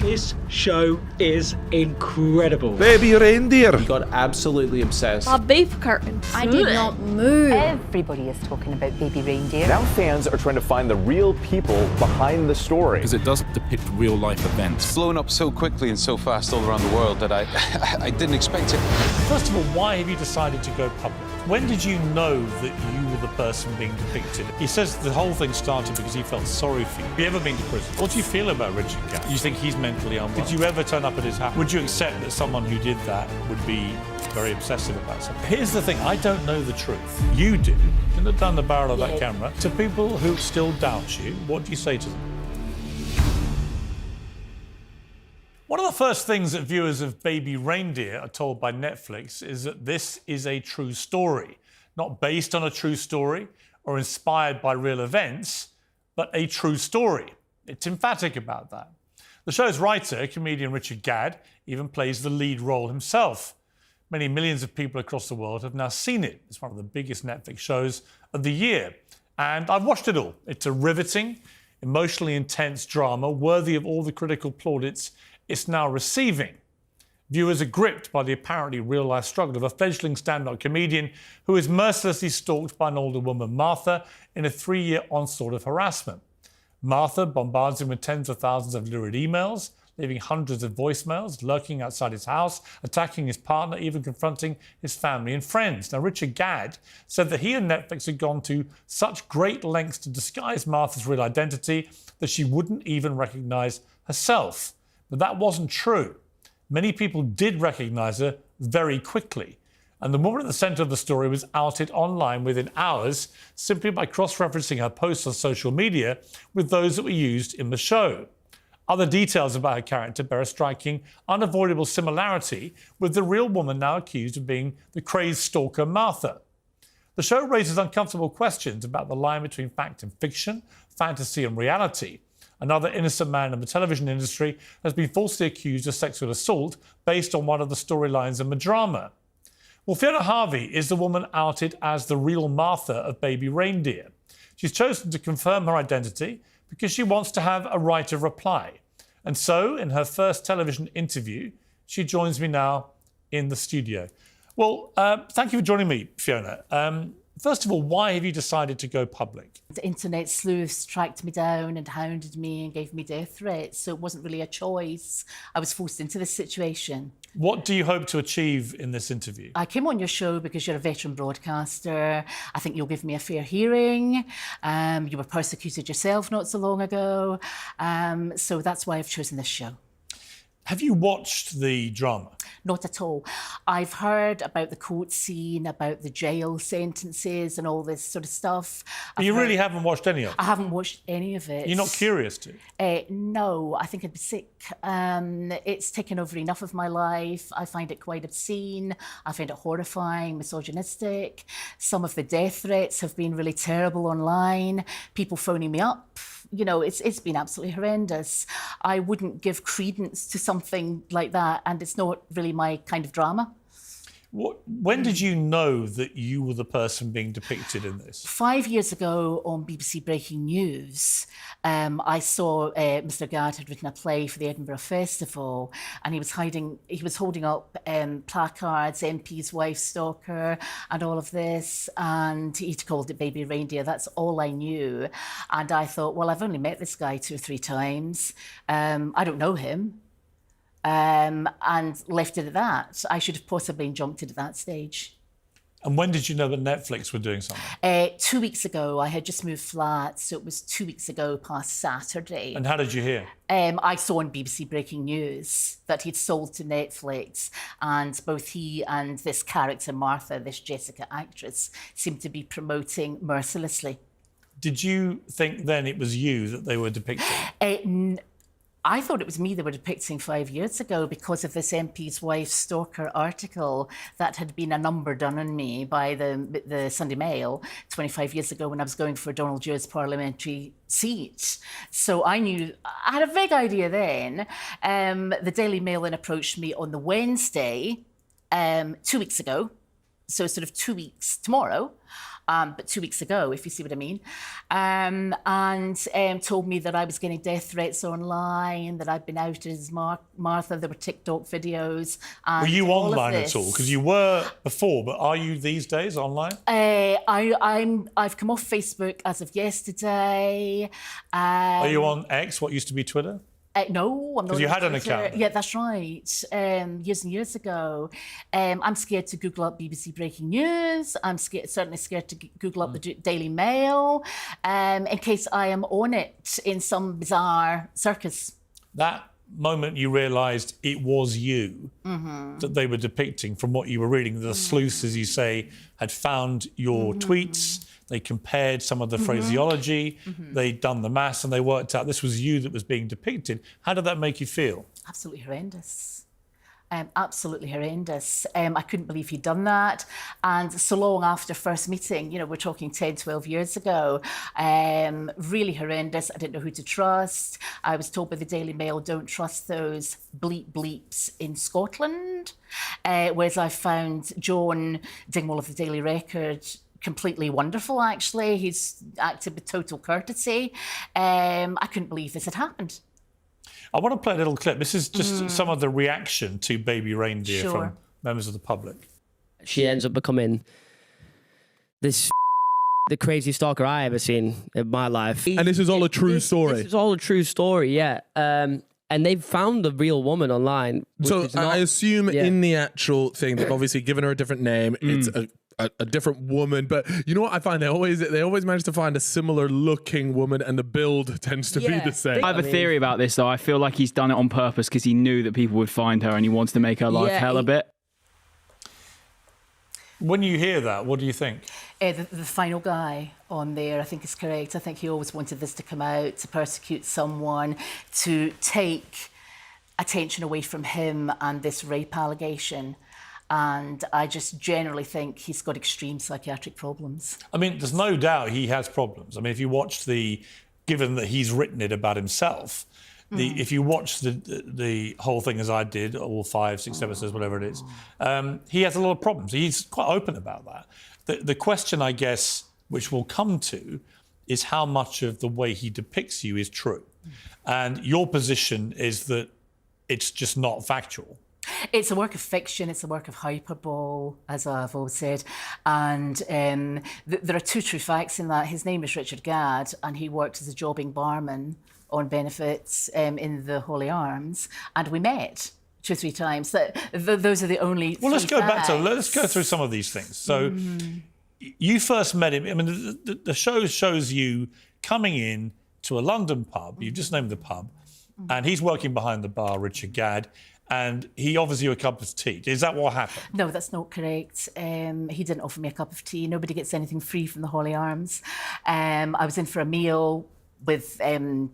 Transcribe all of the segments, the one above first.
This show is incredible. Baby reindeer. He got absolutely obsessed. A beef curtain. I did not move. Everybody is talking about baby reindeer. Now fans are trying to find the real people behind the story. Because it does depict real life events. It's blown up so quickly and so fast all around the world that I didn't expect it. First of all, why have you decided to go public? When did you know that you were the person being depicted? He says the whole thing started because he felt sorry for you. Have you ever been to prison? What do you feel about Richard Gadd? You think he's mentally unwell? Did you ever turn up at his house? Would you accept that someone who did that would be very obsessive about something? Here's the thing, I don't know the truth. You do. You look down the barrel of that camera. To people who still doubt you, what do you say to them? One of the first things that viewers of Baby Reindeer are told by Netflix is that this is a true story, not based on a true story or inspired by real events, but a true story. It's emphatic about that. The show's writer, comedian Richard Gadd, even plays the lead role himself. Many millions of people across the world have now seen it. It's one of the biggest Netflix shows of the year. And I've watched it all. It's a riveting, emotionally intense drama worthy of all the critical plaudits it's now receiving. Viewers are gripped by the apparently real-life struggle of a fledgling stand-up comedian who is mercilessly stalked by an older woman, Martha, in a 3-year onslaught of harassment. Martha bombards him with tens of thousands of lurid emails, leaving hundreds of voicemails, lurking outside his house, attacking his partner, even confronting his family and friends. Now, Richard Gadd said that he and Netflix had gone to such great lengths to disguise Martha's real identity that she wouldn't even recognise herself. But that wasn't true. Many people did recognise her very quickly. And the woman at the centre of the story was outed online within hours simply by cross-referencing her posts on social media with those that were used in the show. Other details about her character bear a striking, unavoidable similarity with the real woman now accused of being the crazed stalker Martha. The show raises uncomfortable questions about the line between fact and fiction, fantasy and reality. Another innocent man in the television industry has been falsely accused of sexual assault based on one of the storylines in the drama. Well, Fiona Harvey is the woman outed as the real Martha of Baby Reindeer. She's chosen to confirm her identity because she wants to have a right of reply. And so, in her first television interview, she joins me now in the studio. Well, thank you for joining me, Fiona. First of all, why have you decided to go public? The internet sleuths tracked me down and hounded me and gave me death threats, so it wasn't really a choice. I was forced into this situation. What do you hope to achieve in this interview? I came on your show because you're a veteran broadcaster. I think you'll give me a fair hearing. You were persecuted yourself not so long ago. So that's why I've chosen this show. Have you watched the drama? Not at all. I've heard about the court scene, about the jail sentences and all this sort of stuff. But you really haven't watched any of it? I haven't watched any of it. You're not curious to? No, I think I'd be sick. It's taken over enough of my life. I find it quite obscene. I find it horrifying, misogynistic. Some of the death threats have been really terrible online. People phoning me up. You know, it's been absolutely horrendous. I wouldn't give credence to something like that, and it's not really my kind of drama. When did you know that you were the person being depicted in this? 5 years ago on BBC Breaking News, I saw Mr. Gadd had written a play for the Edinburgh Festival, and he was holding up placards, MP's wife stalker, and all of this, and he'd called it Baby Reindeer. That's all I knew. And I thought, well, I've only met this guy 2 or 3 times. I don't know him. And left it at that. I should have possibly jumped it at that stage. And when did you know that Netflix were doing something? 2 weeks ago. I had just moved flats, so it was 2 weeks ago past Saturday. And how did you hear? I saw on BBC Breaking News that he'd sold to Netflix, and both he and this character, Martha, this Jessica actress, seemed to be promoting mercilessly. Did you think then it was you that they were depicting? I thought it was me they were depicting 5 years ago because of this MP's wife stalker article that had been a number done on me by the Sunday Mail 25 years ago when I was going for Donald Du's parliamentary seat. So I had a vague idea then. The Daily Mail then approached me on the Wednesday, 2 weeks ago, so sort of 2 weeks tomorrow, but 2 weeks ago, if you see what I mean, and told me that I was getting death threats online, that I'd been outed as Martha. There were TikTok videos. And were you all of online this. at all? Because you were before, but are you these days online? I've come off Facebook as of yesterday. Are you on X, what used to be Twitter? No, I'm not. Because you on had an Twitter. account. Yeah, that's right. Years and years ago. I'm scared to Google up BBC breaking news. I'm certainly scared to Google up the Daily Mail in case I am on it in some bizarre circus. That moment you realised it was you that they were depicting from what you were reading. The sleuths, as you say, had found your tweets. They compared some of the phraseology. They'd done the maths and they worked out this was you that was being depicted. How did that make you feel? Absolutely horrendous. Absolutely horrendous. I couldn't believe he'd done that. And so long after first meeting, you know, we're talking 10, 12 years ago, really horrendous. I didn't know who to trust. I was told by the Daily Mail, don't trust those bleeps in Scotland. Whereas I found John Dingwall of the Daily Record completely wonderful, actually. He's acted with total courtesy. I couldn't believe this had happened. I want to play a little clip. This is just some of the reaction to Baby Reindeer from members of the public. She ends up becoming this the craziest stalker I ever seen in my life. And this is all a true story. This is all a true story, yeah. And they've found the real woman online. So I assume in the actual thing, they've obviously given her a different name. It's a different woman, but you know what I find? They always manage to find a similar looking woman, and the build tends to be the same. I have a theory about this, though. I feel like he's done it on purpose because he knew that people would find her and he wants to make her life hell a bit. When you hear that, what do you think? The final guy on there, I think, is correct. I think he always wanted this to come out, to persecute someone, to take attention away from him and this rape allegation. And I just generally think he's got extreme psychiatric problems. I mean, there's no doubt he has problems. I mean, if you watch given that he's written it about himself, if you watch the whole thing as I did, all 5, 6 episodes, whatever it is, he has a lot of problems. He's quite open about that. The question, I guess, which we'll come to, is how much of the way he depicts you is true. And your position is that it's just not factual. It's a work of fiction, it's a work of hyperbole, as I've always said. And there are 2 true facts in that. His name is Richard Gadd, and he worked as a jobbing barman on benefits in the Holy Arms, and we met 2 or 3 times. Those are the only Well, let's go facts. let's go through some of these things. So you first met him, I mean, the show shows you coming in to a London pub, you've just named the pub, and he's working behind the bar, Richard Gadd, and he offers you a cup of tea. Is that what happened? No, that's not correct. He didn't offer me a cup of tea. Nobody gets anything free from the Holy Arms. I was in for a meal with a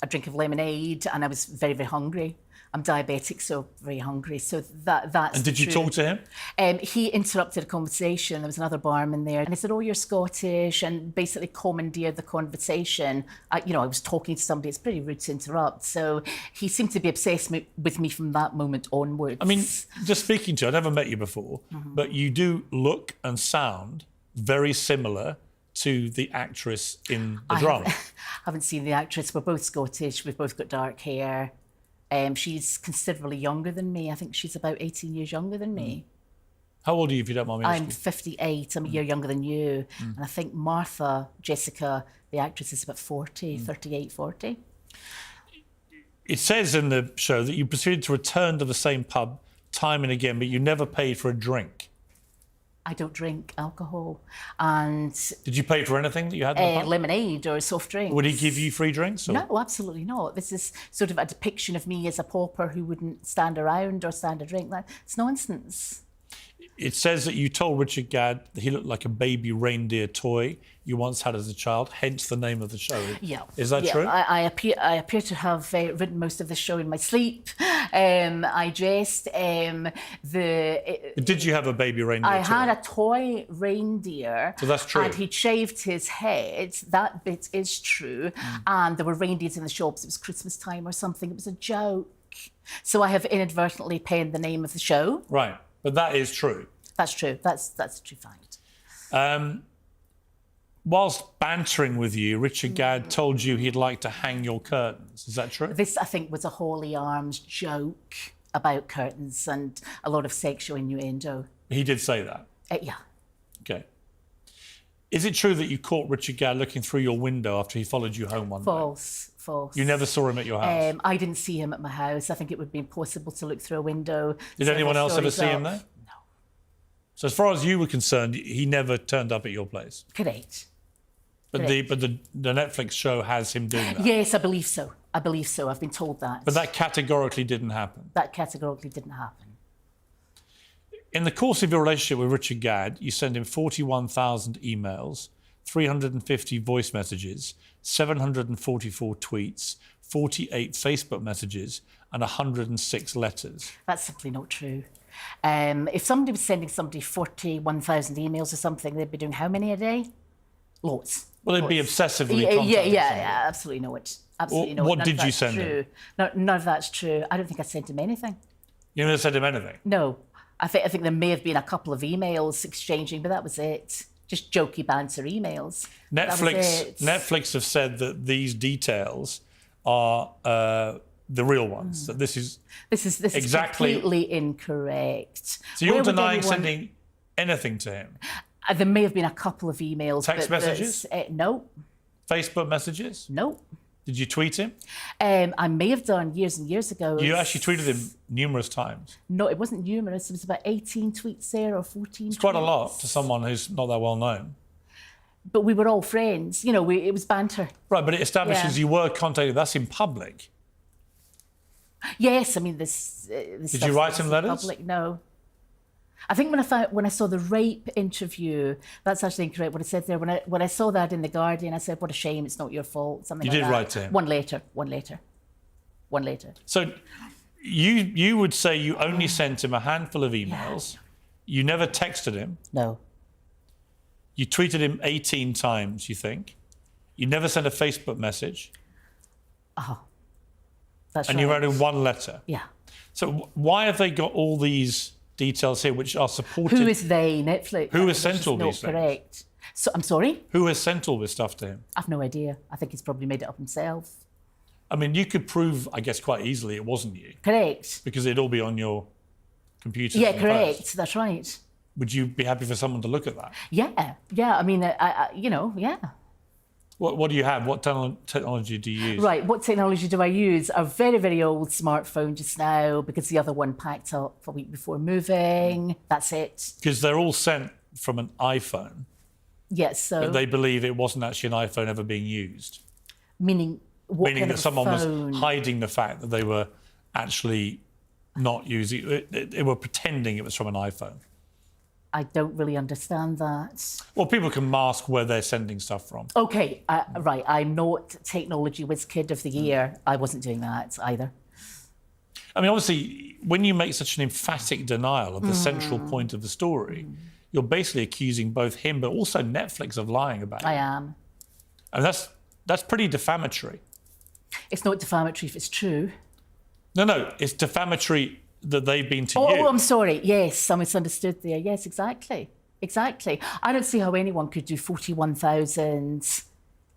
drink of lemonade, and I was very, very hungry. I'm diabetic, so very hungry. So that's. And did you talk to him? He interrupted a conversation. There was another barman there, and he said, "Oh, you're Scottish," and basically commandeered the conversation. I was talking to somebody. It's pretty rude to interrupt. So he seemed to be obsessed with me from that moment onwards. I mean, just speaking to you, I never met you before, but you do look and sound very similar to the actress in the drama. I haven't seen the actress. We're both Scottish. We've both got dark hair. She's considerably younger than me. I think she's about 18 years younger than me. How old are you, if you don't mind me asking? I'm 58. I'm a year younger than you. And I think Martha, Jessica, the actress, is about 40, 38, 40. It says in the show that you proceeded to return to the same pub time and again, but you never paid for a drink. I don't drink alcohol. And did you pay for anything that you had in the pub? Lemonade or soft drinks. Would he give you free drinks? Or? No, absolutely not. This is sort of a depiction of me as a pauper who wouldn't stand around or stand a drink. It's nonsense. It says that you told Richard Gadd that he looked like a baby reindeer toy you once had as a child, hence the name of the show. Yeah. Is that true? I appear to have written most of the show in my sleep. I dressed. Did you have a baby reindeer toy? I had a toy reindeer. So that's true. And he'd shaved his head. That bit is true. And there were reindeers in the shops. It was Christmas time or something. It was a joke. So I have inadvertently penned the name of the show. Right. But that is true. That's true. That's a true fact. whilst bantering with you, Richard Gadd told you he'd like to hang your curtains. Is that true? This, I think, was a holy arms joke about curtains and a lot of sexual innuendo. He did say that? Yeah. Okay. Is it true that you caught Richard Gadd looking through your window after he followed you home one day? False. You never saw him at your house? I didn't see him at my house. I think it would be impossible to look through a window. Did anyone else ever see him there? No. So as far as you were concerned, he never turned up at your place? Correct. But the Netflix show has him doing that? Yes, I believe so. I believe so. I've been told that. But that categorically didn't happen? That categorically didn't happen. In the course of your relationship with Richard Gadd, you send him 41,000 emails, 350 voice messages, 744 tweets, 48 Facebook messages, and 106 letters. That's simply not true. If somebody was sending somebody 41,000 emails or something, they'd be doing how many a day? Lots. Well, they'd be obsessively contacting yeah, absolutely not. Absolutely not. What did you send him? No, none of that's true. I don't think I sent him anything. You never sent him anything? No. I think there may have been a couple of emails exchanging, but that was it. Just jokey banter emails. Netflix have said that these details are the real ones. That this is exactly completely incorrect. So you're denying sending anything to him? There may have been a couple of emails. Text messages? No. Facebook messages? No. Did you tweet him? I may have done years and years ago. You actually tweeted him numerous times. No, it wasn't numerous. It was about 18 tweets there or 14 It's quite a lot to someone who's not that well known. But we were all friends. You know, it was banter. Right, but it establishes you were contacted. That's in public. Yes, I mean, this Did you write him letters? Public, no. I think when I saw the rape interview, that's actually incorrect. What I said there, when I saw that in the Guardian, I said, "What a shame! It's not your fault." Something. You like did that. write to him. One later. So, you would say you only sent him a handful of emails. Yeah. You never texted him. No. You tweeted him 18 times. You think? You never sent a Facebook message. Oh. That's and right. you wrote him one letter. Yeah. So why have they got all these details here which are supported? Who is they? Netflix. Who has sent all these things? Correct. So I'm sorry? Who has sent all this stuff to him? I've no idea. I think he's probably made it up himself. I mean, you could prove, I guess, quite easily it wasn't you. Correct. Because it'd all be on your computer. Yeah, correct. That's right. Would you be happy for someone to look at that? Yeah. Yeah. I mean, yeah. What do you have? What technology do you use? Right, what technology do I use? A very, very old smartphone just now because the other one packed up a week before moving. That's it. Because they're all sent from an iPhone. Yes, so... But they believe it wasn't actually an iPhone ever being used. Meaning what Meaning kind that of someone phone? was hiding the fact that they were actually not using it. They were pretending it was from an iPhone. I don't really understand that. Well, people can mask where they're sending stuff from. OK, right, I'm not Technology Whiz Kid of the Year. I wasn't doing that either. I mean, obviously, when you make such an emphatic denial of the central point of the story, you're basically accusing both him but also Netflix of lying about it. I am. And that's pretty defamatory. It's not defamatory if it's true. No, it's defamatory that they've been to you. Oh, I'm sorry. Yes, I misunderstood there. Yes, exactly. Exactly. I don't see how anyone could do 41,000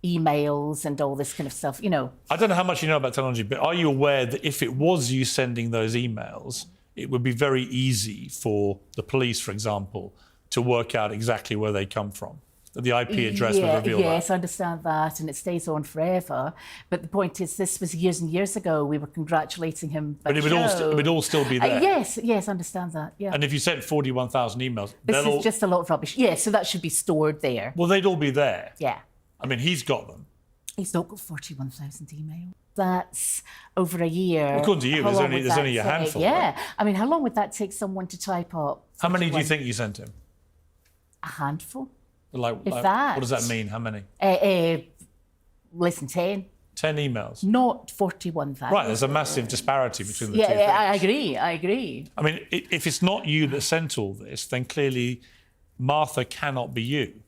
emails and all this kind of stuff, you know. I don't know how much you know about technology, but are you aware that if it was you sending those emails, it would be very easy for the police, for example, to work out exactly where they come from? The IP address would reveal that. Yes, I understand that, and it stays on forever. But the point is, this was years and years ago. We were congratulating him. But it would all still be there. Yes, I understand that. Yeah. And if you sent 41,000 emails, this is just a lot of rubbish. Yeah, so that should be stored there. Well, they'd all be there. Yeah. I mean, he's got them. He's not got 41,000 emails. That's over a year. Well, according to you, there's only a handful. Yeah. Right? I mean, how long would that take someone to type up? How many do you think you sent him? A handful. Like that. What does that mean? How many? Less than 10. 10 emails? Not 41,000. Right, there's a massive disparity between the two things. Yeah, I agree. I mean, if it's not you that sent all this, then clearly Martha cannot be you.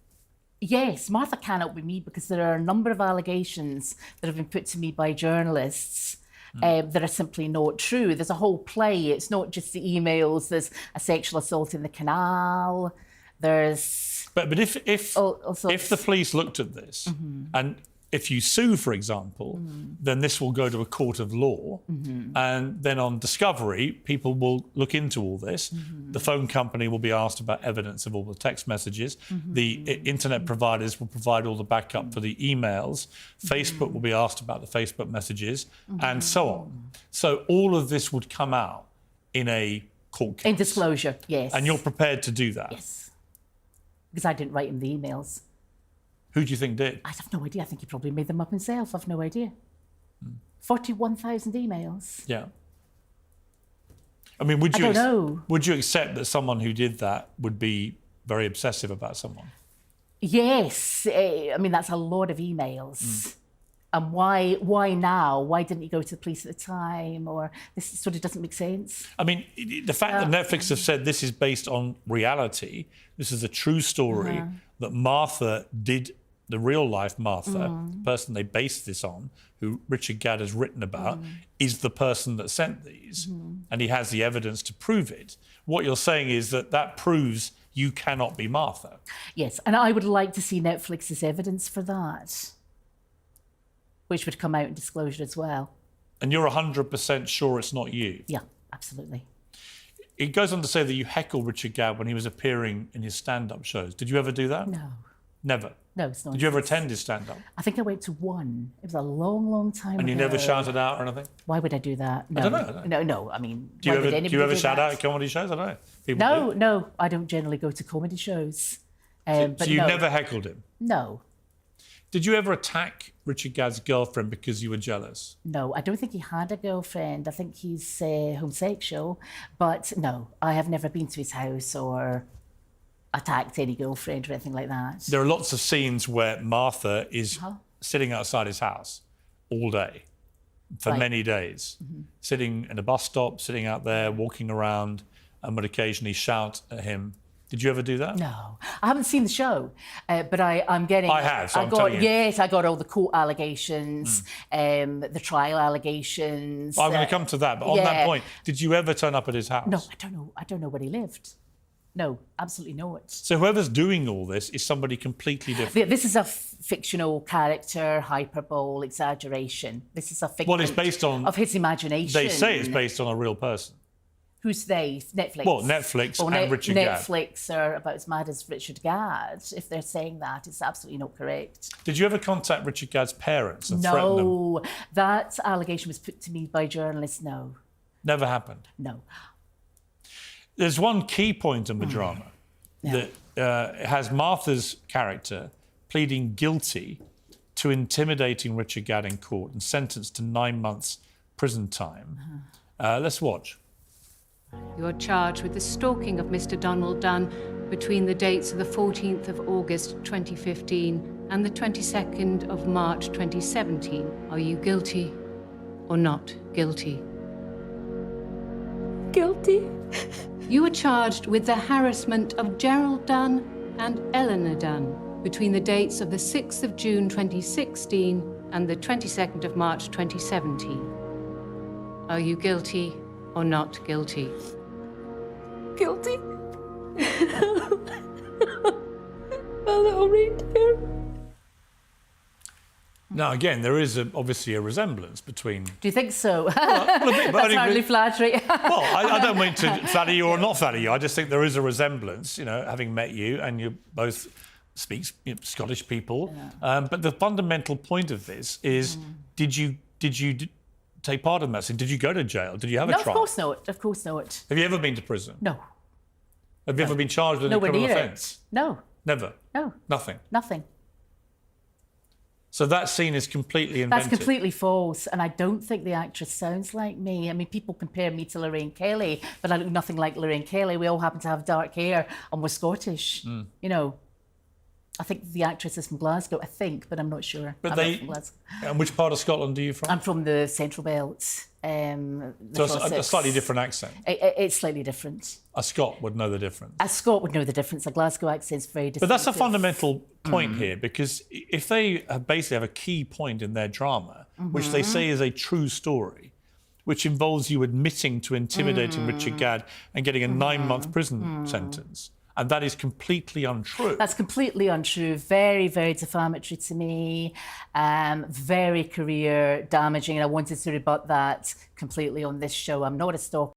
Yes, Martha cannot be me because there are a number of allegations that have been put to me by journalists that are simply not true. There's a whole play. It's not just the emails. There's a sexual assault in the canal. There's... But if also the police looked at this, and if you sue, for example, then this will go to a court of law, and then on discovery, people will look into all this. The phone company will be asked about evidence of all the text messages. The internet providers will provide all the backup for the emails. Facebook will be asked about the Facebook messages, and so on. So all of this would come out in a court case. In disclosure, yes. And you're prepared to do that? Yes. Because I didn't write him the emails. Who do you think did? I have no idea. I think he probably made them up himself. I've no idea. 41,000 emails. Yeah. I mean, would I you don't know. Would you accept that someone who did that would be very obsessive about someone? Yes. I mean, that's a lot of emails. And why now? Why didn't he go to the police at the time? Or this sort of doesn't make sense. I mean, the fact that Netflix have said this is based on reality, this is a true story, that Martha did, the real life Martha, the person they based this on, who Richard Gadd has written about, is the person that sent these. And he has the evidence to prove it. What you're saying is that proves you cannot be Martha. Yes, and I would like to see Netflix's evidence for that, which would come out in disclosure as well. And you're 100% sure it's not you? Yeah, absolutely. It goes on to say that you heckled Richard Gadd when he was appearing in his stand-up shows. Did you ever do that? No. Never? No, it's not. Did you ever attend his stand-up? I think I went to one. It was a long, long time ago. And you never shouted out or anything? Why would I do that? No. I don't know. No, I mean, Do you ever shout that? out at comedy shows? I don't know. People do. No, I don't generally go to comedy shows. So but you no. never heckled him? No. Did you ever attack Richard Gadd's girlfriend because you were jealous? No, I don't think he had a girlfriend. I think he's homosexual. But no, I have never been to his house or attacked any girlfriend or anything like that. There are lots of scenes where Martha is sitting outside his house all day for many days, sitting in a bus stop, sitting out there, walking around, and would occasionally shout at him. Did you ever do that? No, I haven't seen the show, but I'm getting. I have. So I'm telling you. Yes, I got all the court allegations, the trial allegations. I'm going to come to that, but on that point, did you ever turn up at his house? No, I don't know. I don't know where he lived. No, absolutely not. So whoever's doing all this is somebody completely different. This is a fictional character, hyperbole, exaggeration. This is a fiction. Well, it's based on of his imagination. They say it's based on a real person. Who's they? Netflix? Well, Netflix and Richard Gadd. Netflix are about as mad as Richard Gadd. If they're saying that, it's absolutely not correct. Did you ever contact Richard Gadd's parents and threaten them? No, that allegation was put to me by journalists. No. Never happened? No. There's one key point in the drama that has Martha's character pleading guilty to intimidating Richard Gadd in court and sentenced to 9 months prison time. Let's watch. You are charged with the stalking of Mr. Donald Dunn between the dates of the 14th of August 2015 and the 22nd of March 2017. Are you guilty or not guilty? Guilty. You are charged with the harassment of Gerald Dunn and Eleanor Dunn between the dates of the 6th of June 2016 and the 22nd of March 2017. Are you guilty or not guilty? Guilty. My little reindeer. Now, again, there is obviously a resemblance between... Do you think so? Well, a bit, but That's hardly flattering. Well, I don't mean to flatter you or not flatter you. I just think there is a resemblance, you know, having met you, and you both speak Scottish people. Yeah. But the fundamental point of this is, did you take part in that? So did you go to jail? Did you have a trial? No, of course not. Of course not. Have you ever been to prison? No. Have you ever been charged with a criminal offence? No. Never? No. Nothing? Nothing. So that scene is completely invented? That's completely false, and I don't think the actress sounds like me. I mean, people compare me to Lorraine Kelly, but I look nothing like Lorraine Kelly. We all happen to have dark hair, and we're Scottish. You know, I think the actress is from Glasgow, I think, but I'm not sure. But and which part of Scotland are you from? I'm from the Central Belt. So a slightly different accent? It's slightly different. A Scot would know the difference? A Scot would know the difference. A Glasgow accent's very different. But that's a fundamental point here, because if they basically have a key point in their drama, which they say is a true story, which involves you admitting to intimidating Richard Gadd and getting a 9-month prison sentence, and that is completely untrue. That's completely untrue. Very, very defamatory to me. Very career damaging. And I wanted to rebut that completely on this show. I'm not a stalker.